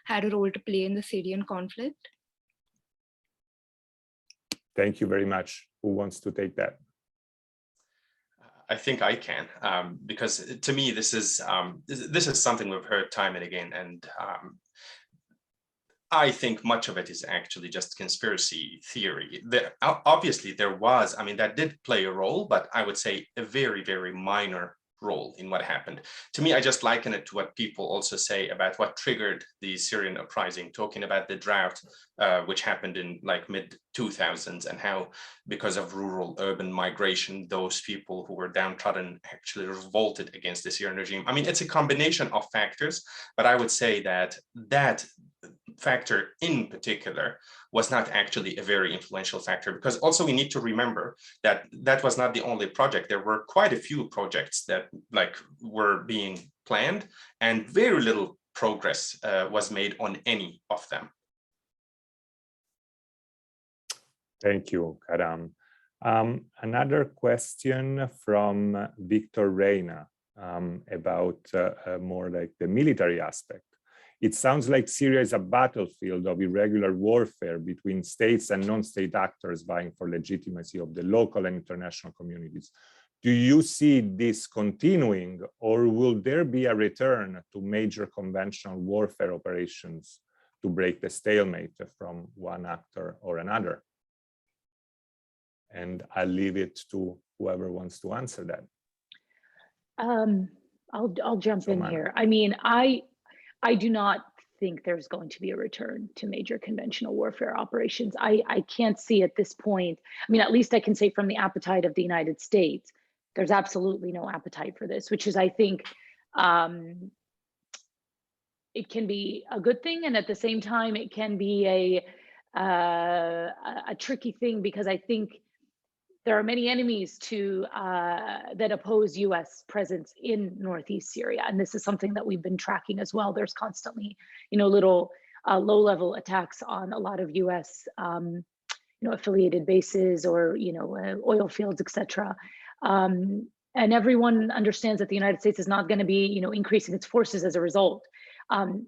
had a role to play in the Syrian conflict? Thank you very much. Who wants to take that? I think I can, because to me, this is something we've heard time and again, and I think much of it is actually just conspiracy theory. Obviously, there was, I mean, that did play a role, but I would say a very, very minor role in what happened. To me, I just liken it to what people also say about what triggered the Syrian uprising, talking about the drought, which happened in like mid-2000s, and how because of rural urban migration, those people who were downtrodden actually revolted against the Syrian regime. I mean, it's a combination of factors, but I would say that that factor in particular was not actually a very influential factor, because also we need to remember that that was not the only project. There were quite a few projects that were being planned, and very little progress was made on any of them. Thank you, Karam. Another question from Victor Reina about more like the military aspect. It sounds like Syria is a battlefield of irregular warfare between states and non-state actors vying for legitimacy of the local and international communities. Do you see this continuing, or will there be a return to major conventional warfare operations to break the stalemate from one actor or another? And I'll leave it to whoever wants to answer that. I'll jump in here. I mean, I do not think there's going to be a return to major conventional warfare operations. I can't see at this point. I mean, at least I can say from the appetite of the United States, there's absolutely no appetite for this, which is, I think, it can be a good thing, and at the same time, it can be a tricky thing, because I think there are many enemies to that oppose U.S. presence in Northeast Syria, and this is something that we've been tracking as well. There's constantly, little low-level attacks on a lot of U.S. Affiliated bases or oil fields, etc. And everyone understands that the United States is not going to be increasing its forces as a result.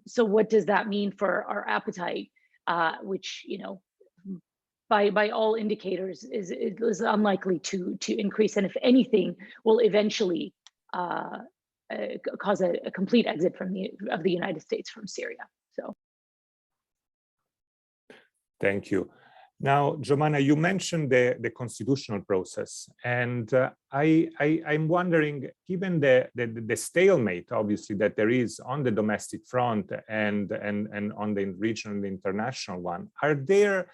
So what does that mean for our appetite, which by all indicators is unlikely to increase, and if anything will eventually cause a complete exit of the United States from Syria. So thank you. Now, Jomana, you mentioned the constitutional process, and I'm wondering, given the stalemate, obviously, that there is on the domestic front and on the regional and international one, are there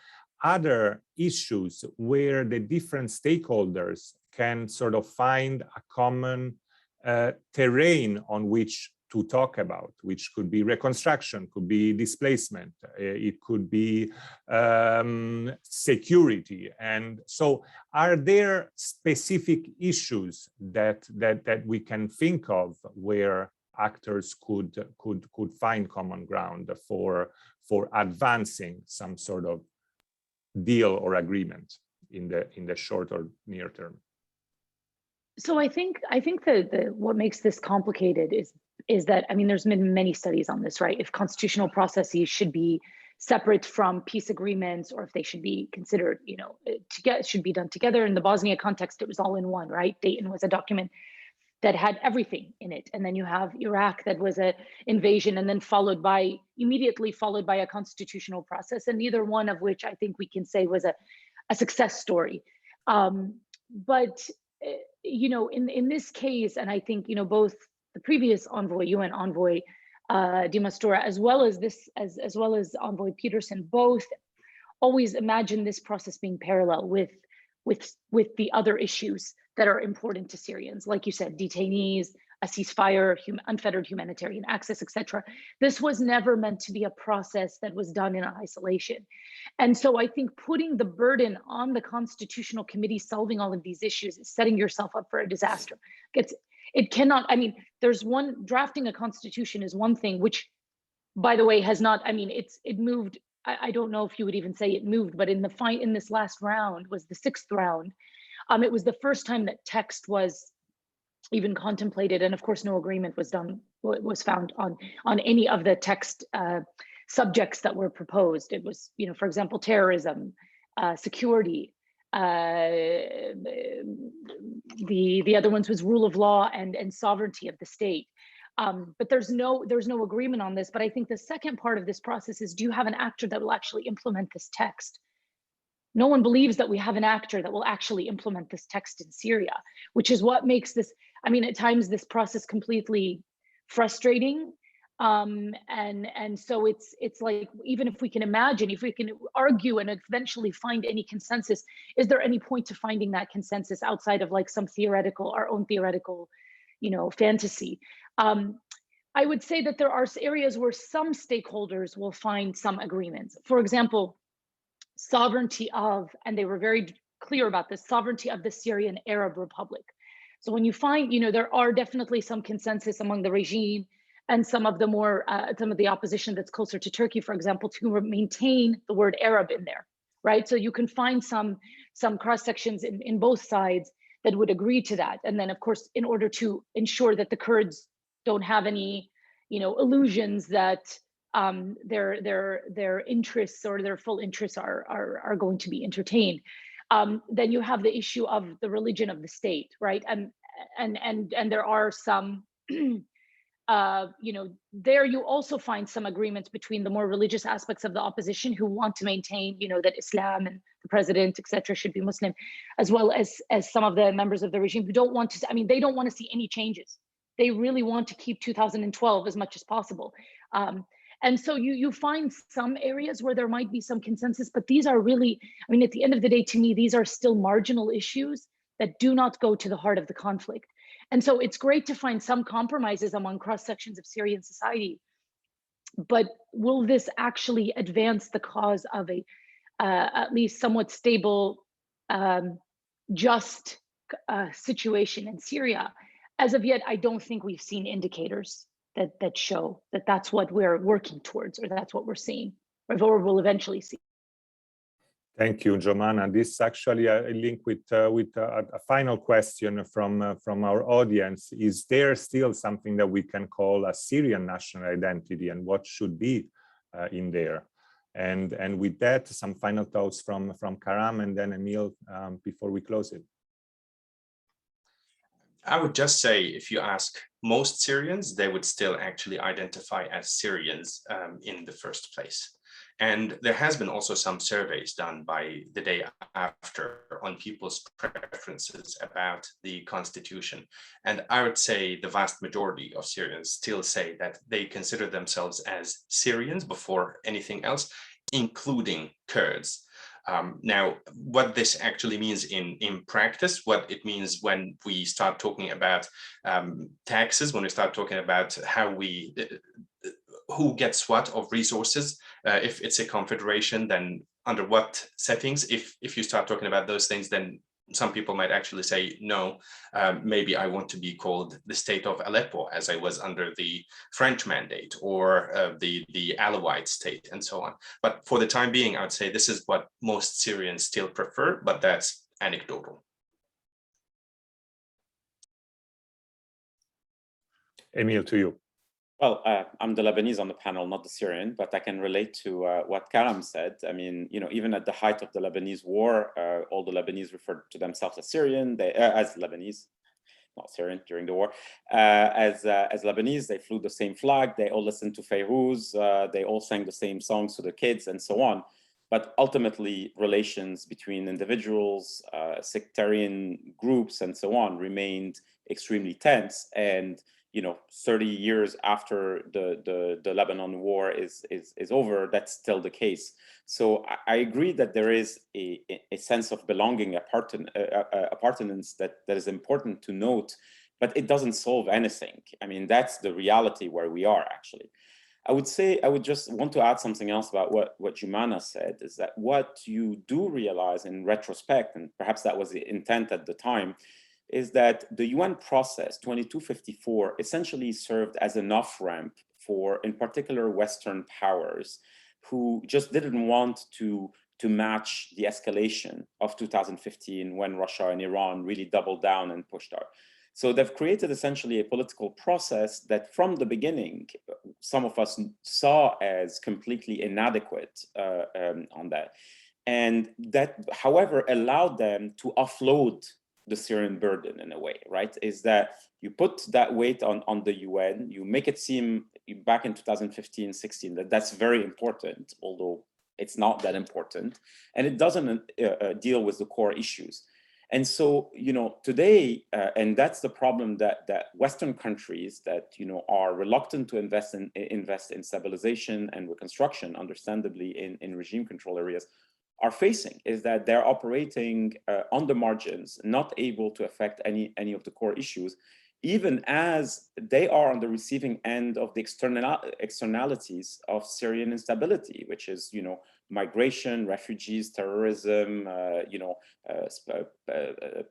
other issues where the different stakeholders can sort of find a common terrain on which to talk about, which could be reconstruction, could be displacement, it could be security? And so are there specific issues that we can think of where actors could find common ground for advancing some sort of deal or agreement in the short or near term? So I think that what makes this complicated is that, I mean, there's been many studies on this, right? If constitutional processes should be separate from peace agreements, or if they should be considered, should be done together. In the Bosnia context, it was all in one, right? Dayton was a document that had everything in it. And then you have Iraq, that was an invasion, and then immediately followed by a constitutional process, and neither one of which I think we can say was a success story. But in this case, and I think both the previous envoy, UN envoy de Mistura, as well as envoy Peterson, both always imagine this process being parallel with the other issues that are important to Syrians, like you said, detainees, a ceasefire, unfettered humanitarian access, etc. This was never meant to be a process that was done in isolation. And so I think putting the burden on the Constitutional Committee solving all of these issues is setting yourself up for a disaster. It cannot, I mean, drafting a constitution is one thing, which, by the way, has not, I mean, it moved I don't know if you would even say it moved, but in this last round was the 6th round. It was the first time that text was even contemplated, and of course, no agreement was found on any of the text subjects that were proposed. It was, for example, terrorism, security. The other ones was rule of law and sovereignty of the state. But there's no agreement on this. But I think the second part of this process is, do you have an actor that will actually implement this text? No one believes that we have an actor that will actually implement this text in Syria, which is what makes this, at times, this process completely frustrating. And so it's like, even if we can imagine, if we can argue and eventually find any consensus, is there any point to finding that consensus outside of like our own theoretical, fantasy? I would say that there are areas where some stakeholders will find some agreements. For example, sovereignty of, and they were very clear about this, sovereignty of the Syrian Arab Republic. So when you find, there are definitely some consensus among the regime and some of the opposition that's closer to Turkey, for example, to maintain the word Arab in there, right? So you can find some cross sections in both sides that would agree to that. And then, of course, in order to ensure that the Kurds don't have any, illusions that their interests or their full interests are going to be entertained. Then you have the issue of the religion of the state, right? And there are some, there you also find some agreements between the more religious aspects of the opposition who want to maintain, that Islam and the president, etc., should be Muslim, as well as some of the members of the regime who don't want to. They don't want to see any changes. They really want to keep 2012 as much as possible. And so you find some areas where there might be some consensus, but these are really, at the end of the day, to me, these are still marginal issues that do not go to the heart of the conflict. And so it's great to find some compromises among cross sections of Syrian society, but will this actually advance the cause of a at least somewhat stable, just situation in Syria? As of yet, I don't think we've seen indicators that show that that's what we're working towards, or that's what we're seeing, or we'll eventually see. Thank you, Jomana. This is actually a link with a final question from our audience. Is there still something that we can call a Syrian national identity, and what should be in there? And with that, some final thoughts from Karam and then Emil before we close it. I would just say, if you ask most Syrians, they would still actually identify as Syrians in the first place. And there has been also some surveys done by the day after on people's preferences about the constitution. And I would say the vast majority of Syrians still say that they consider themselves as Syrians before anything else, including Kurds. Now, what this actually means in practice, what it means when we start talking about taxes, when we start talking about how who gets what of resources, if it's a confederation, then under what settings, if you start talking about those things, then some people might actually say, no, maybe I want to be called the state of Aleppo, as I was under the French mandate, or the Alawite state, and so on. But for the time being, I would say this is what most Syrians still prefer, but that's anecdotal. Emil, to you. Well, I'm the Lebanese on the panel, not the Syrian, but I can relate to what Karam said. Even at the height of the Lebanese war, all the Lebanese referred to themselves as Syrian, as Lebanese, not Syrian during the war. As Lebanese, they flew the same flag, they all listened to Fayrouz, they all sang the same songs to the kids, and so on. But ultimately, relations between individuals, sectarian groups, and so on remained extremely tense. And 30 years after the Lebanon war is over, that's still the case. So I agree that there is a sense of belonging, appartenance that is important to note, but it doesn't solve anything. That's the reality where we are, actually. I would just want to add something else about what Jomana said, is that what you do realize in retrospect, and perhaps that was the intent at the time, is that the UN process 2254 essentially served as an off-ramp for, in particular, Western powers who just didn't want to match the escalation of 2015 when Russia and Iran really doubled down and pushed out. So they've created essentially a political process that from the beginning, some of us saw as completely inadequate on that. And that, however, allowed them to offload the Syrian burden in a way, right? Is that you put that weight on the UN, you make it seem back in 2015-16 that that's very important, although it's not that important, and it doesn't deal with the core issues. And so, you know, today, and that's the problem that Western countries that, you know, are reluctant to invest in stabilization and reconstruction, understandably in regime control areas, are facing, is that they're operating on the margins, not able to affect any of the core issues, even as they are on the receiving end of the externalities of Syrian instability, which is, you know, migration, refugees, terrorism, you know,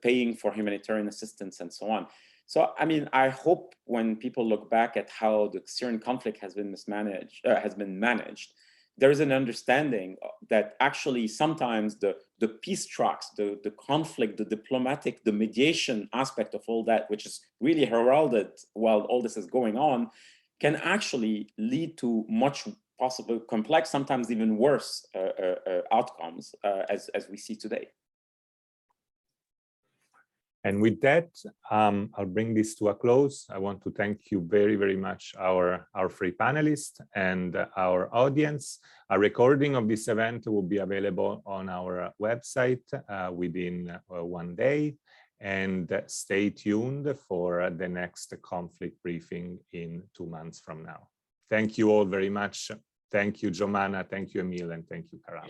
paying for humanitarian assistance and so on. So, I mean, I hope when people look back at how the Syrian conflict has been managed, there is an understanding that actually sometimes the peace tracks, the conflict, the diplomatic, the mediation aspect of all that, which is really heralded while all this is going on, can actually lead to much possible complex, sometimes even worse outcomes as we see today. And with that, I'll bring this to a close. I want to thank you very, very much, our three panelists and our audience. A recording of this event will be available on our website within 1 day. And stay tuned for the next conflict briefing in 2 months from now. Thank you all very much. Thank you, Jomana. Thank you, Emil. And thank you, Karam.